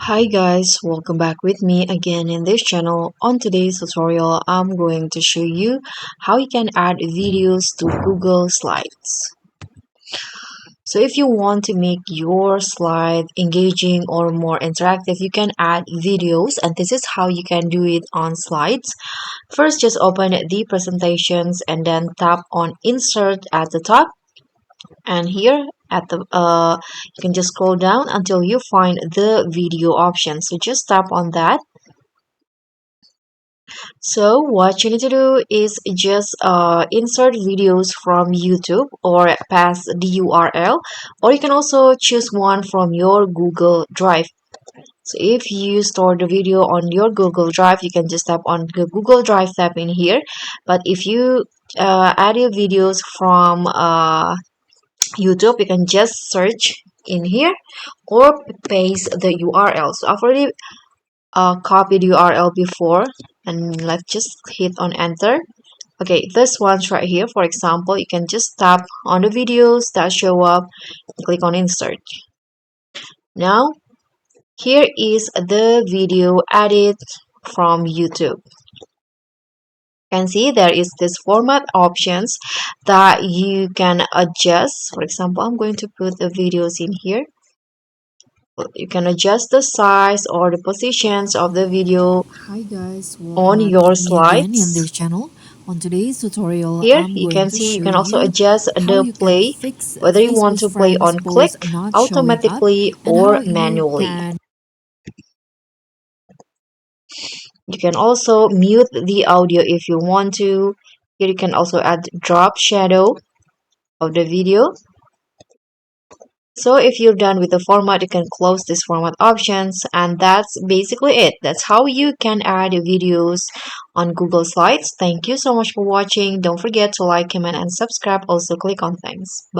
Hi guys, welcome back with me again in this channel. On today's tutorial, I'm going to show you how you can add videos to Google Slides. So if you want to make your slide engaging or more interactive, you can add videos, and this is how you can do it on slides. First, just open the presentations and then tap on insert at the top, and here at the you can just scroll down until you find the video option, so just tap on that. So what you need to do is just insert videos from YouTube or pass the URL, or you can also choose one from your Google Drive. So if you store the video on your Google Drive, you can just tap on the Google Drive tab in here. But if you add your videos from YouTube, you can just search in here or paste the URL. So I've already copied URL before, and let's just hit on enter. Okay, this one's right here. For example, you can just tap on the videos that show up and click on insert. Now here is the video added from YouTube. You can see there is this format options that you can adjust. For example, I'm going to put the videos in here. You can adjust the size or the positions of the video Hi guys, welcome on back your with me again in slides. this channel. On today's tutorial, Here I'm you going can to see you show can also you adjust how the you can play, fix whether you want Facebook to play friends on click, posts not showing up automatically, and how or you manually. can You can also mute the audio if you want to. Here you can also add drop shadow of the video. So if you're done with the format, you can close this format options, and that's basically it. That's how you can add videos on Google Slides. Thank you so much for watching. Don't forget to like, comment, and subscribe. Also click on thanks. Bye.